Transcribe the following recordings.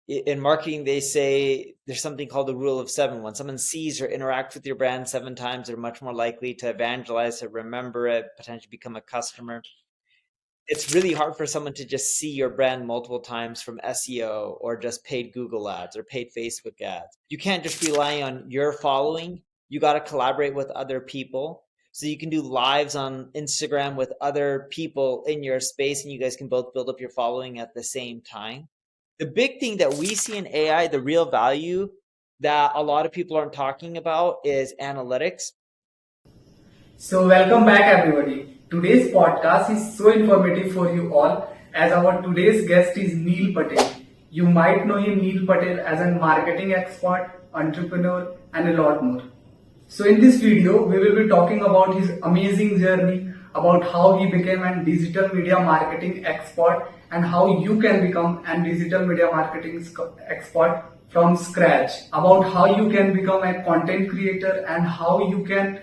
In marketing, they say there's something called the rule of seven. When someone sees or interacts with your brand 7 times, they're much more likely to evangelize it, remember it, potentially become a customer. It's really hard for someone to just see your brand multiple times from SEO or just paid Google ads or paid Facebook ads. You can't just rely on your following. You got to collaborate with other people. So you can do lives on Instagram with other people in your space, and you guys can both build up your following at the same time. The big thing that we see in AI, the real value that a lot of people aren't talking about, is analytics. So, welcome back, everybody. Today's podcast is so informative for you all as our today's guest is Neil Patel. You might know him, Neil Patel, as a marketing expert, entrepreneur, and a lot more. So, in this video, we will be talking about his amazing journey, about how he became a digital media marketing expert, and how you can become a digital media marketing expert from scratch, about how you can become a content creator and how you can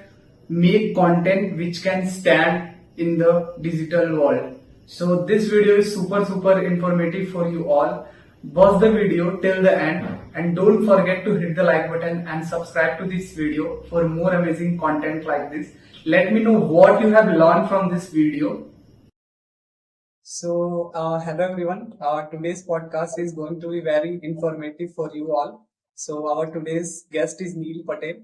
make content which can stand in the digital world. So this video is super informative for you all. Watch the video till the end and don't forget to hit the like button and subscribe to this video for more amazing content like this. Let me know what you have learned from this video. Hello everyone. Today's podcast is going to be very informative for you all. So, our today's guest is Neil Patel.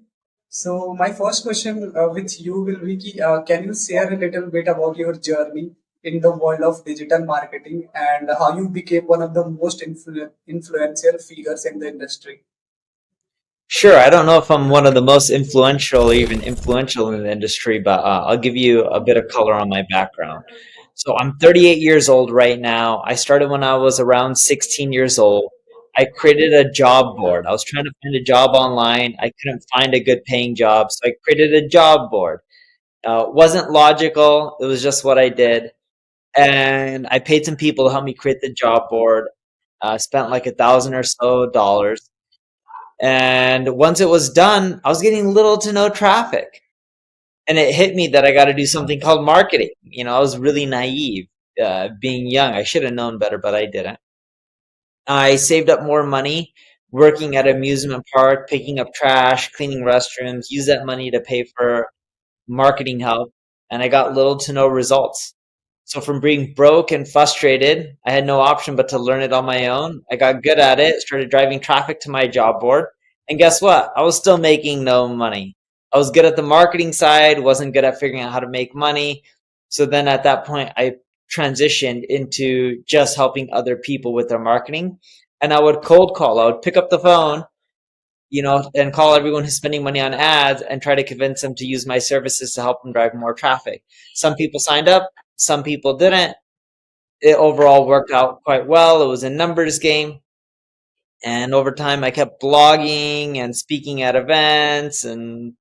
So, my first question with you will be can you share a little bit about your journey in the world of digital marketing and how you became one of the most influential figures in the industry? Sure, I don't know if I'm one of the most influential or even influential in the industry, but I'll give you a bit of color on my background. So I'm 38 years old right now. I started when I was around 16 years old. I created a job board. I was trying to find a job online. I couldn't find a good paying job, so I created a job board. Wasn't logical. It was just what I did. And I paid some people to help me create the job board. Spent like $1,000 or so. And once it was done, I was getting little to no traffic. And it hit me that I got to do something called marketing. I was really naive, being young. I should have known better, but I didn't. I saved up more money working at an amusement park, picking up trash, cleaning restrooms, used that money to pay for marketing help, and I got little to no results. So from being broke and frustrated, I had no option but to learn it on my own. I got good at it, started driving traffic to my job board, and guess what? I was still making no money. I was good at the marketing side, wasn't good at figuring out how to make money. So then at that point, I transitioned into just helping other people with their marketing. And I would cold call, I would pick up the phone, and call everyone who's spending money on ads and try to convince them to use my services to help them drive more traffic. Some people signed up, some people didn't. It overall worked out quite well. It was a numbers game. And over time, I kept blogging and speaking at events and,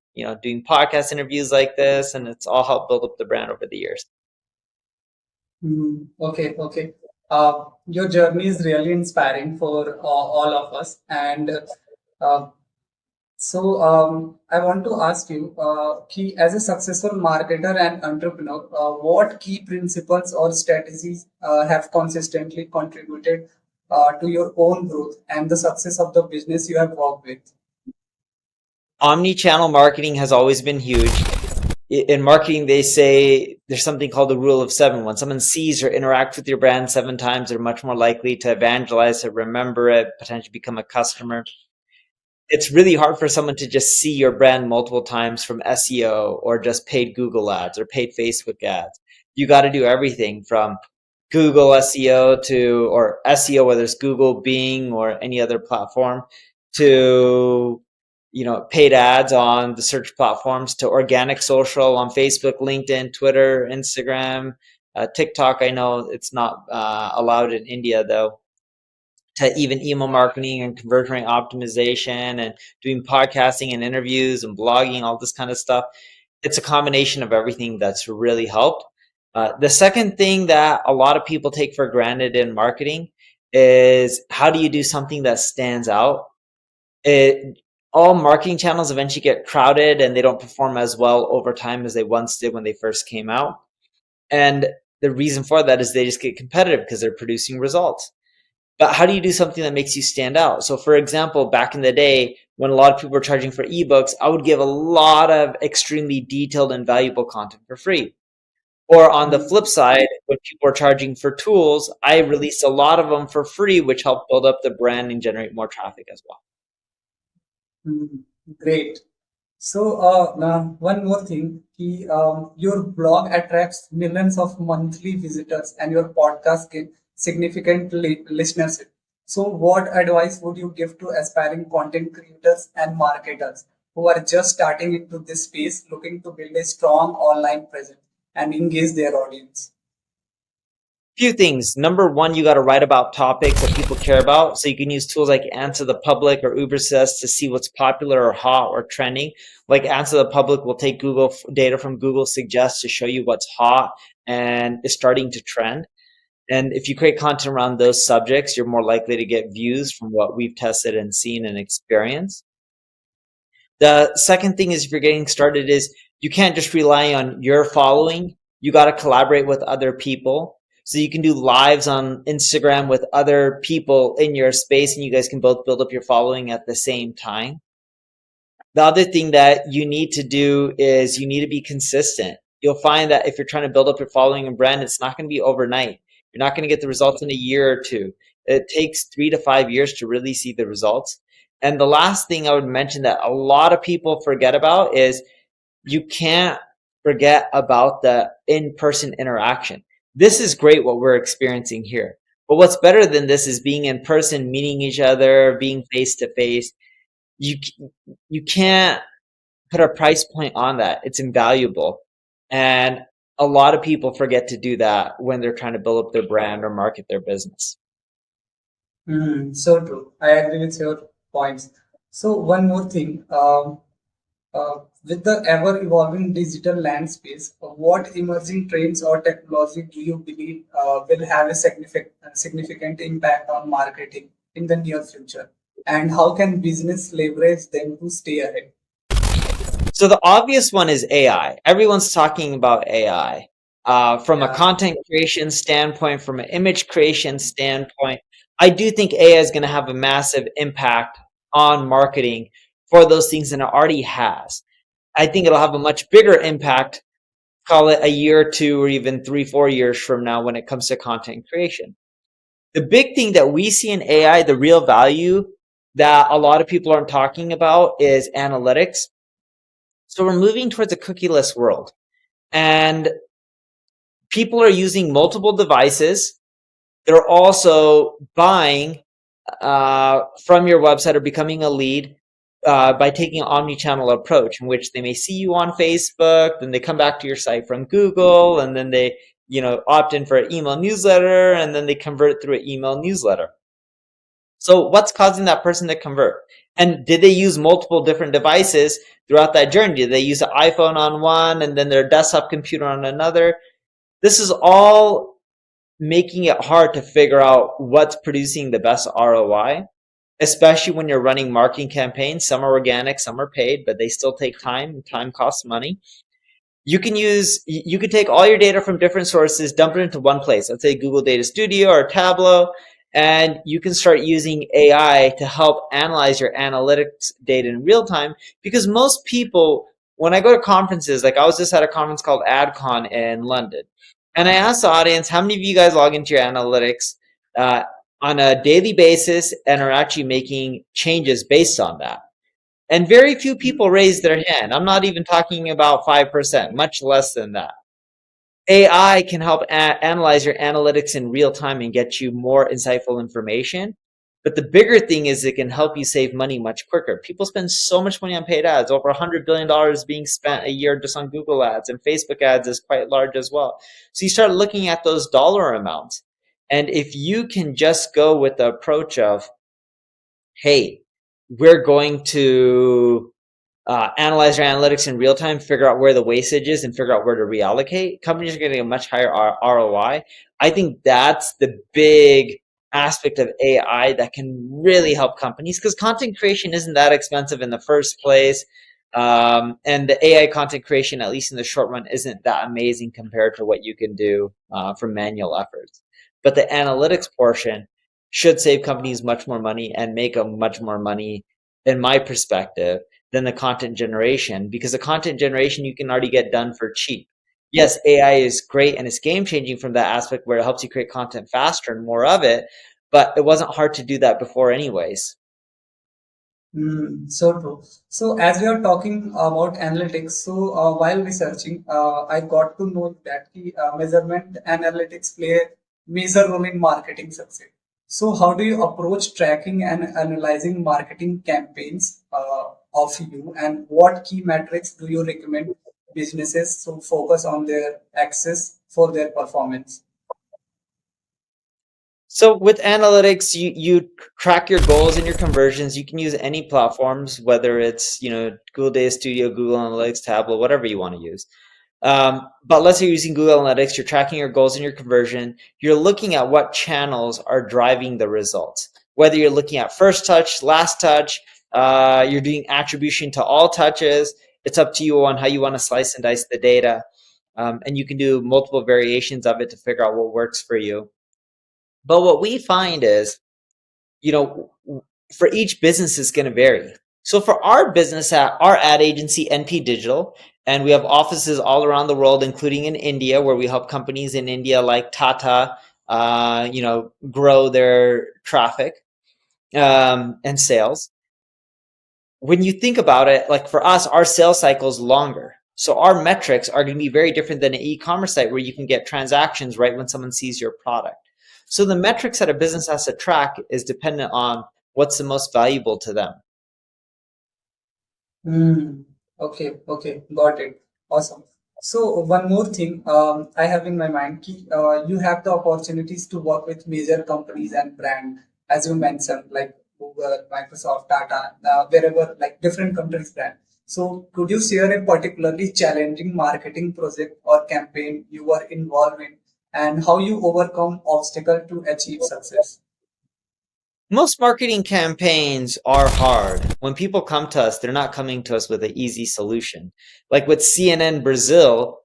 doing podcast interviews like this. And it's all helped build up the brand over the years. Okay. Your journey is really inspiring for all of us. And uh, I want to ask you, as a successful marketer and entrepreneur, what key principles or strategies have consistently contributed to your own growth and the success of the business you have worked with? Omnichannel marketing has always been huge. In marketing, they say there's something called the rule of seven. When someone sees or interacts with your brand 7 times, they're much more likely to evangelize it, remember it, potentially become a customer. It's really hard for someone to just see your brand multiple times from SEO or just paid Google ads or paid Facebook ads. You got to do everything from Google SEO or SEO, whether it's Google, Bing, or any other platform, to paid ads on the search platforms, to organic social on Facebook, LinkedIn, Twitter, Instagram, TikTok. I know it's not allowed in India though, to even email marketing and conversion rate optimization and doing podcasting and interviews and blogging, all this kind of stuff. It's a combination of everything that's really helped. The second thing that a lot of people take for granted in marketing is, how do you do something that stands out? All marketing channels eventually get crowded and they don't perform as well over time as they once did when they first came out. And the reason for that is they just get competitive because they're producing results. But how do you do something that makes you stand out? So, for example, back in the day, when a lot of people were charging for ebooks, I would give a lot of extremely detailed and valuable content for free. Or on the flip side, when people are charging for tools, I released a lot of them for free, which helped build up the brand and generate more traffic as well. Mm, great. So, now one more thing, your blog attracts millions of monthly visitors and your podcast gain significant listenership. So, what advice would you give to aspiring content creators and marketers who are just starting into this space, looking to build a strong online presence and engage their audience? Few things. Number one, you got to write about topics that people care about. So you can use tools like Answer the Public or Ubersuggest to see what's popular or hot or trending. Like Answer the Public will take Google data from Google Suggest to show you what's hot and is starting to trend. And if you create content around those subjects, you're more likely to get views from what we've tested and seen and experienced. The second thing is if you're getting started is you can't just rely on your following. You got to collaborate with other people. So you can do lives on Instagram with other people in your space and you guys can both build up your following at the same time. The other thing that you need to do is you need to be consistent. You'll find that if you're trying to build up your following and brand, it's not going to be overnight. You're not going to get the results in a year or two. It takes 3 to 5 years to really see the results. And the last thing I would mention that a lot of people forget about is you can't forget about the in-person interaction. This is great what we're experiencing here. But what's better than this is being in person, meeting each other, being face to face. You you can't put a price point on that. It's invaluable. And a lot of people forget to do that when they're trying to build up their brand or market their business. So true. I agree with your points. So one more thing. With the ever evolving digital landscape, what emerging trends or technology do you believe will have a significant impact on marketing in the near future? And how can business leverage them to stay ahead? So the obvious one is AI. Everyone's talking about AI. From a Yeah. content creation standpoint, from an image creation standpoint, I do think AI is going to have a massive impact on marketing for those things, and it already has. I think it'll have a much bigger impact, call it a year or two, or even 3, 4 years from now when it comes to content creation. The big thing that we see in AI, the real value that a lot of people aren't talking about is analytics. So we're moving towards a cookieless world, and people are using multiple devices. They're also buying from your website or becoming a lead by taking an omnichannel approach, in which they may see you on Facebook, then they come back to your site from Google, and then they opt in for an email newsletter, and then they convert through an email newsletter. So what's causing that person to convert? And did they use multiple different devices throughout that journey? Did they use an iPhone on one and then their desktop computer on another? This is all making it hard to figure out what's producing the best ROI, especially when you're running marketing campaigns. Some are organic, some are paid, but they still take time, and time costs money. You could take all your data from different sources, dump it into one place, let's say Google Data Studio or Tableau, and you can start using AI to help analyze your analytics data in real time. Because most people, when I go to conferences, like I was just at a conference called AdCon in London, and I asked the audience, how many of you guys log into your analytics uh, on a daily basis and are actually making changes based on that? And very few people raise their hand. I'm not even talking about 5%, much less than that. AI can help analyze your analytics in real time and get you more insightful information. But the bigger thing is it can help you save money much quicker. People spend so much money on paid ads, over $100 billion being spent a year just on Google ads, and Facebook ads is quite large as well. So you start looking at those dollar amounts. And if you can just go with the approach of, hey, we're going to analyze your analytics in real time, figure out where the wastage is, and figure out where to reallocate, companies are getting a much higher ROI. I think that's the big aspect of AI that can really help companies, because content creation isn't that expensive in the first place. And the AI content creation, at least in the short run, isn't that amazing compared to what you can do from manual efforts. But the analytics portion, should save companies much more money and make them much more money, in my perspective, than the content generation, because the content generation you can already get done for cheap. Yes, AI is great and it's game changing from that aspect where it helps you create content faster and more of it, but it wasn't hard to do that before, anyways. So true. So as we are talking about analytics, so while researching, I got to know that the measurement analytics play a major role in marketing success. So how do you approach tracking and analyzing marketing campaigns of you, and what key metrics do you recommend businesses to focus on their access for their performance? So with analytics, you track your goals and your conversions. You can use any platforms, whether it's Google Data Studio, Google Analytics, Tableau, whatever you want to use. But let's say you're using Google Analytics, you're tracking your goals and your conversion. You're looking at what channels are driving the results. Whether you're looking at first touch, last touch, you're doing attribution to all touches. It's up to you on how you want to slice and dice the data. And you can do multiple variations of it to figure out what works for you. But what we find is, you know, for each business is going to vary. So for our business, at our ad agency, NP Digital, and we have offices all around the world, including in India, where we help companies in India like Tata, grow their traffic and sales. When you think about it, like for us, our sales cycle is longer. So our metrics are going to be very different than an e-commerce site where you can get transactions right when someone sees your product. So the metrics that a business has to track is dependent on what's the most valuable to them. Hmm. Okay, okay, got it. Awesome. So one more thing I have in my mind, you have the opportunities to work with major companies and brand, as you mentioned, like Google, Microsoft, Tata, wherever, like different countries' brand. So could you share a particularly challenging marketing project or campaign you were involved in, and how you overcome obstacle to achieve success? Most marketing campaigns are hard. When people come to us, they're not coming to us with an easy solution. Like with CNN Brazil,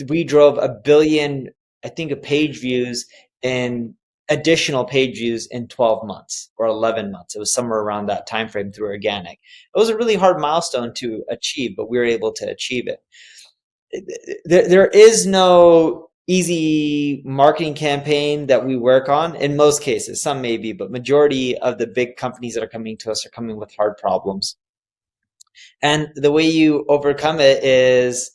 we drove 1 billion, I think, of page views and additional page views in 12 months or 11 months. It was somewhere around that time frame through organic. It was a really hard milestone to achieve, but we were able to achieve it. There is no easy marketing campaign that we work on in most cases. Some maybe, but majority of the big companies that are coming to us are coming with hard problems. And the way you overcome it is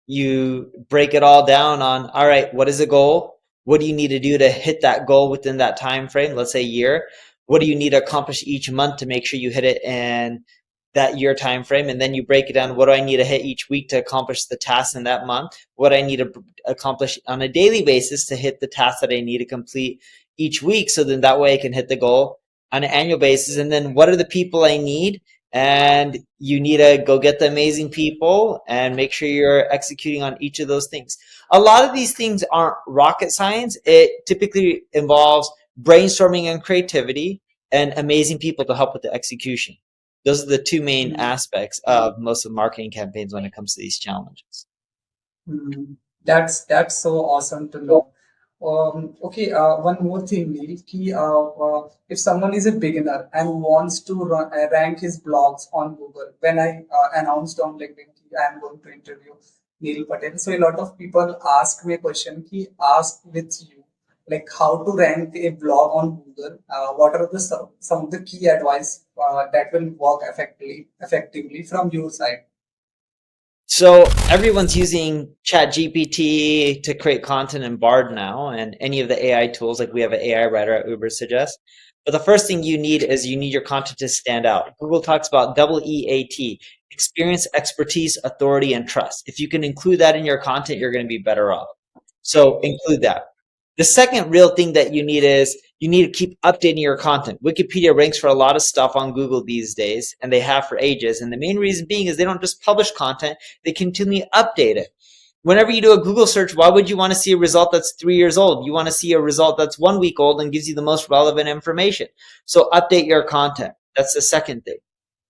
you break it all down on, all right, what is the goal? What do you need to do to hit that goal within that time frame? Let's say a year. What do you need to accomplish each month to make sure you hit it in that year time frame? And then you break it down. What do I need to hit each week to accomplish the task in that month? What I need to accomplish on a daily basis to hit the task that I need to complete each week, so then that way I can hit the goal on an annual basis. And then what are the people I need? And you need to go get the amazing people and make sure you're executing on each of those things. A lot of these things aren't rocket science. It typically involves brainstorming and creativity and amazing people to help with the execution. Those are the two main aspects of most of marketing campaigns when it comes to these challenges. Hmm. That's so awesome to know. Okay, one more thing, Neil. If someone is a beginner and wants to rank his blogs on Google, when I announced on LinkedIn, I am going to interview Neil Patel. So a lot of people ask me a question. He asked with you, like how to rank a blog on Google. What are the some of the key advice that will work effectively from your side? So everyone's using ChatGPT to create content in Bard now, and any of the AI tools. Like we have an AI writer at Uber Suggest. But the first thing you need is you need your content to stand out. Google talks about double EAT: experience, expertise, authority, and trust. If you can include that in your content, you're going to be better off. So include that. The second real thing that you need is you need to keep updating your content. Wikipedia ranks for a lot of stuff on Google these days, and they have for ages. And the main reason being is they don't just publish content, they continually update it. Whenever you do a Google search, why would you want to see a result that's 3 years old? You want to see a result that's 1 week old and gives you the most relevant information. So update your content. That's the second thing.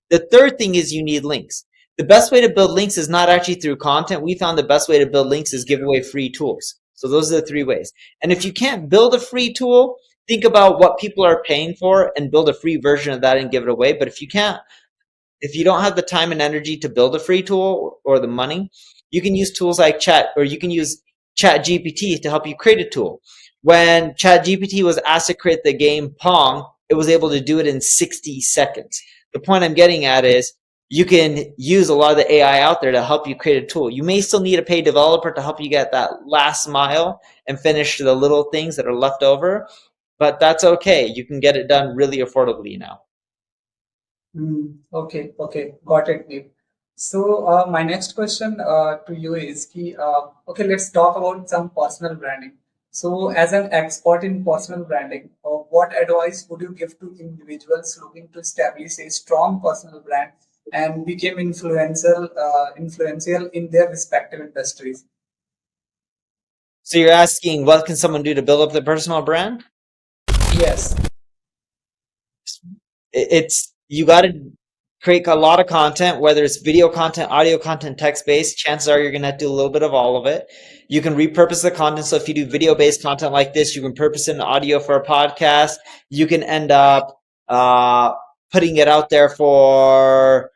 The third thing is you need links. The best way to build links is not actually through content. We found the best way to build links is give away free tools. So those are the three ways. And if you can't build a free tool, think about what people are paying for and build a free version of that and give it away. But if you don't have the time and energy to build a free tool or the money, you can use tools like Chat, or you can use Chat GPT to help you create a tool. When Chat GPT was asked to create the game Pong, it was able to do it in 60 seconds. The point I'm getting at is you can use a lot of the AI out there to help you create a tool. You may still need a paid developer to help you get that last mile and finish the little things that are left over, but that's okay. You can get it done really affordably now. Okay, okay, got it, Neil. So, my next question to you is, okay, let's talk about some personal branding. So, as an expert in personal branding, what advice would you give to individuals looking to establish a strong personal brand and become influential in their respective industries? So you're asking what can someone do to build up their personal brand? Yes. It's you got to create a lot of content, whether it's video content, audio content, text based. Chances are you're going to have to do a little bit of all of it. You can repurpose the content. So if you do video based content like this, you can purpose in audio for a podcast. You can end up putting it out there for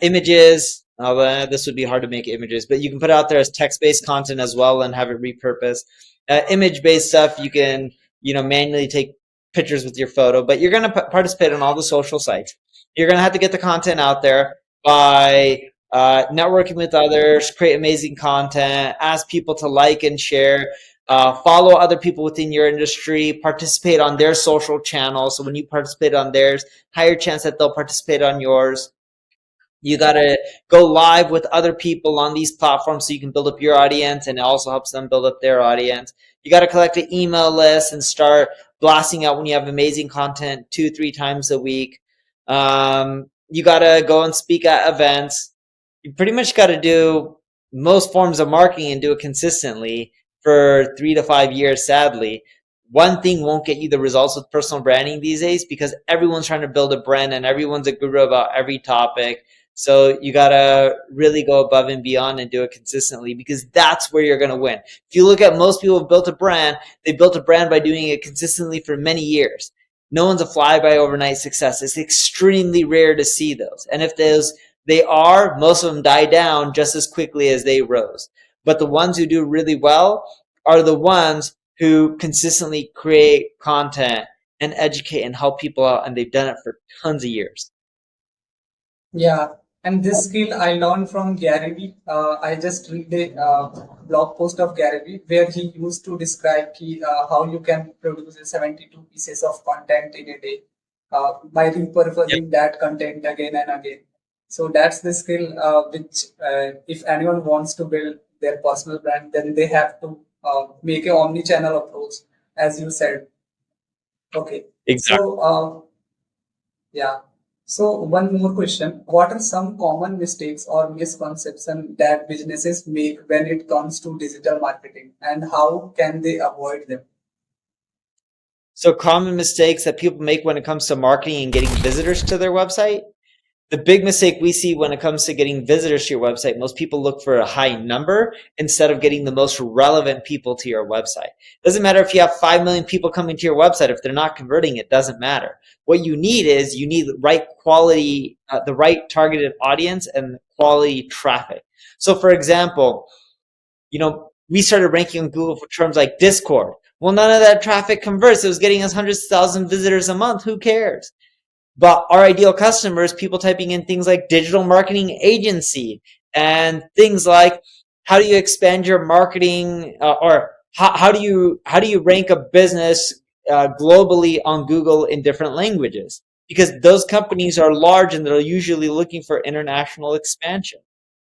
images. This would be hard to make images, but you can put it out there as text based content as well and have it repurposed. Image based stuff, you can manually take pictures with your photo, but you're going to participate on all the social sites. You're going to have to get the content out there by networking with others, create amazing content, ask people to like and share, follow other people within your industry, participate on their social channels. So when you participate on theirs, higher chance that they'll participate on yours. You got to go live with other people on these platforms so you can build up your audience, and it also helps them build up their audience. You got to collect an email list and start blasting out when you have amazing content 2-3 times a week. You got to go and speak at events. You pretty much got to do most forms of marketing and do it consistently for 3 to 5 years, sadly. One thing won't get you the results with personal branding these days because everyone's trying to build a brand and everyone's a guru about every topic. So you gotta really go above and beyond and do it consistently because that's where you're gonna win. If you look at most people who've built a brand, they built a brand by doing it consistently for many years. No one's a fly by overnight success. It's extremely rare to see those. And if they are, most of them die down just as quickly as they rose. But the ones who do really well are the ones who consistently create content and educate and help people out, and they've done it for tons of years. Yeah, and this skill I learned from Gary Vee. I just read a blog post of Gary Vee where he used to describe how you can produce 72 pieces of content in a day by Yep. repurposing that content again and again. So that's the skill which, if anyone wants to build their personal brand, then they have to make a omni-channel approach, as you said. Okay. Exactly. So, yeah. So one more question. What are some common mistakes or misconceptions that businesses make when it comes to digital marketing and how can they avoid them? So common mistakes that people make when it comes to marketing and getting visitors to their website. The big mistake we see when it comes to getting visitors to your website, most people look for a high number instead of getting the most relevant people to your website. Doesn't matter if you have 5 million people coming to your website. If they're not converting, it doesn't matter. What you need is you need the right quality, the right targeted audience and quality traffic. So for example, we started ranking on Google for terms like Discord. Well, none of that traffic converts. It was getting us hundreds of thousands of visitors a month. Who cares? But our ideal customers, people typing in things like digital marketing agency and things like how do you expand your marketing or how do you rank a business globally on Google in different languages? Because those companies are large and they're usually looking for international expansion,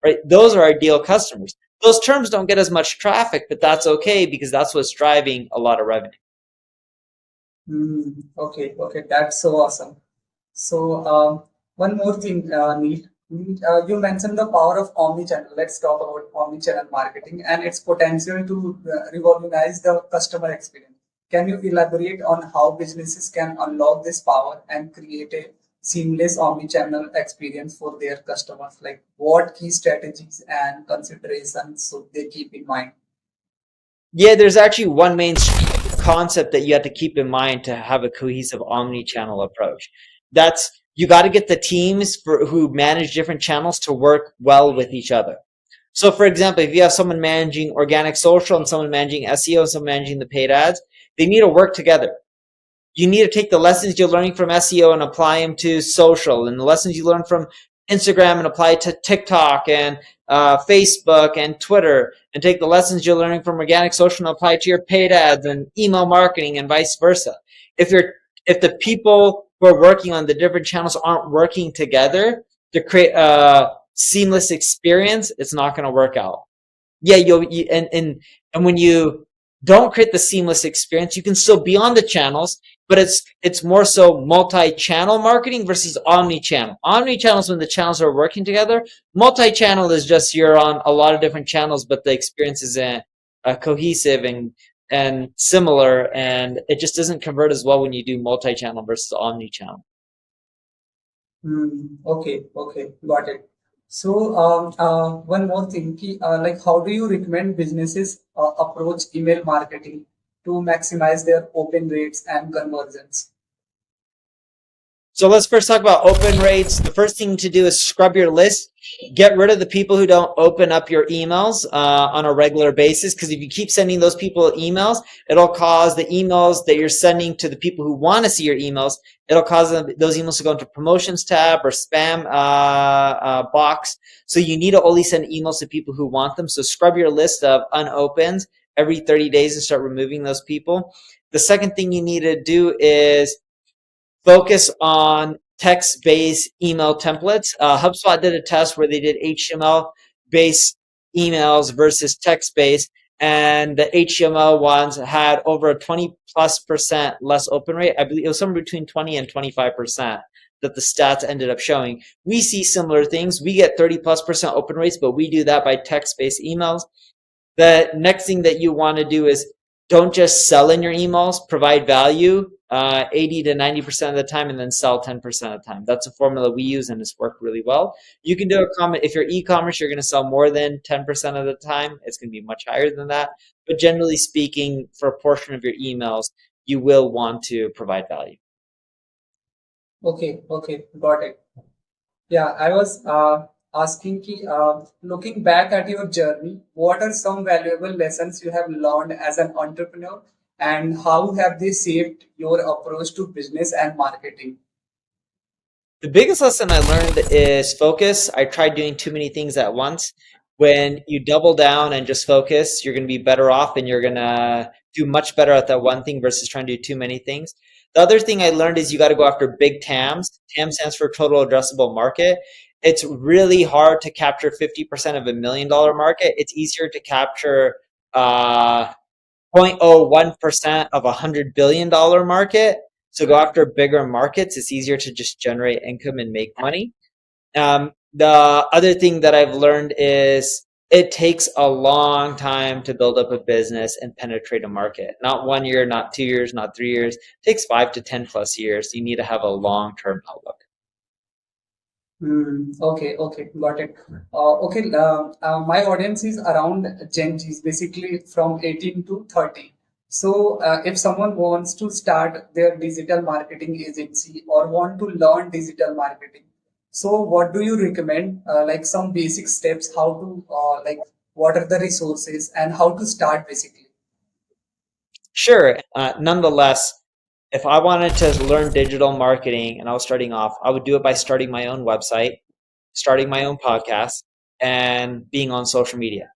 right? Those are ideal customers. Those terms don't get as much traffic, but that's okay because that's what's driving a lot of revenue. Okay, okay, that's so awesome. So one more thing, Neil. You mentioned the power of omnichannel. Let's talk about omnichannel marketing and its potential to revolutionize the customer experience. Can you elaborate on how businesses can unlock this power and create a seamless omnichannel experience for their customers? Like what key strategies and considerations should they keep in mind? Yeah, there's actually one main concept that you have to keep in mind to have a cohesive omni-channel approach. That's you got to get the teams who manage different channels to work well with each other. So, for example, if you have someone managing organic social and someone managing SEO and someone managing the paid ads, they need to work together. You need to take the lessons you're learning from SEO and apply them to social, and the lessons you learn from Instagram and apply it to TikTok and Facebook and Twitter, and take the lessons you're learning from organic social and apply it to your paid ads and email marketing and vice versa. If you're if the people who are working on the different channels aren't working together to create a seamless experience, it's not going to work out. Yeah, and when you don't create the seamless experience, you can still be on the channels, but it's more so multi-channel marketing versus omni-channel. Omni-channel is when the channels are working together. Multi-channel is just you're on a lot of different channels, but the experience isn't cohesive and similar, and it just doesn't convert as well when you do multi-channel versus omni-channel. Okay, okay, got it. So, one more thing, like how do you recommend businesses approach email marketing to maximize their open rates and conversions? So let's first talk about open rates. The first thing to do is scrub your list. Get rid of the people who don't open up your emails on a regular basis. Because if you keep sending those people emails, it'll cause the emails that you're sending to the people who want to see your emails. It'll cause those emails to go into promotions tab or spam box. So you need to only send emails to people who want them. So scrub your list of unopened every 30 days and start removing those people. The second thing you need to do is focus on text-based email templates. HubSpot did a test where they did HTML-based emails versus text-based, and the HTML ones had over a 20+% less open rate. I believe it was somewhere between 20 and 25% that the stats ended up showing. We see similar things. We get 30+% open rates, but we do that by text-based emails. The next thing that you want to do is don't just sell in your emails, provide value 80 to 90% of the time, and then sell 10% of the time. That's a formula we use, and it's worked really well. You can do a comment if you're e-commerce, you're going to sell more than 10% of the time. It's going to be much higher than that. But generally speaking, for a portion of your emails, you will want to provide value. Okay, okay, got it. Yeah, I was asking, looking back at your journey, what are some valuable lessons you have learned as an entrepreneur, and how have they shaped your approach to business and marketing? The biggest lesson I learned is focus. I tried doing too many things at once. When you double down and just focus, you're going to be better off and you're going to do much better at that one thing versus trying to do too many things. The other thing I learned is you got to go after big TAMs. TAM stands for total addressable market. It's really hard to capture 50% of $1 million market. It's easier to capture 0.01% of $100 billion market. So go after bigger markets. It's easier to just generate income and make money. The other thing that I've learned is it takes a long time to build up a business and penetrate a market. Not 1 year, not 2 years, not 3 years. It takes 5 to 10+ years. You need to have a long-term outlook. Okay, okay, got it. Okay, my audience is around Gen Zs, basically from 18 to 30. So, if someone wants to start their digital marketing agency or want to learn digital marketing, so what do you recommend? Like some basic steps, how to like what are the resources and how to start basically? Sure. Nonetheless, if I wanted to learn digital marketing and I was starting off, I would do it by starting my own website, starting my own podcast, and being on social media.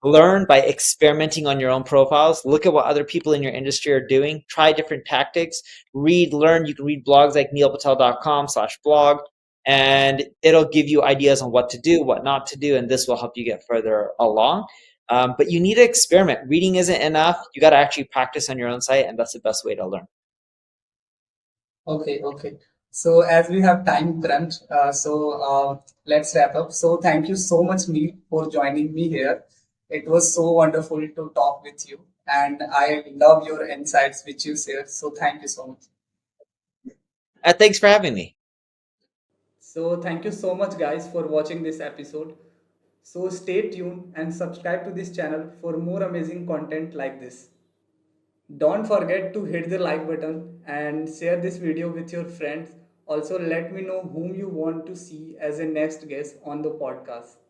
Learn by experimenting on your own profiles. Look at what other people in your industry are doing. Try different tactics. Read, learn. You can read blogs like neilpatel.com/blog, and it'll give you ideas on what to do, what not to do, and this will help you get further along. But you need to experiment. Reading isn't enough. You got to actually practice on your own site, and that's the best way to learn. Okay, okay. So as we have time crunch, let's wrap up. So thank you so much, Neil, for joining me here. It was so wonderful to talk with you, and I love your insights which you shared. So thank you so much. Thanks for having me. So thank you so much, guys, for watching this episode. So stay tuned and subscribe to this channel for more amazing content like this. Don't forget to hit the like button and share this video with your friends. Also, let me know whom you want to see as a next guest on the podcast.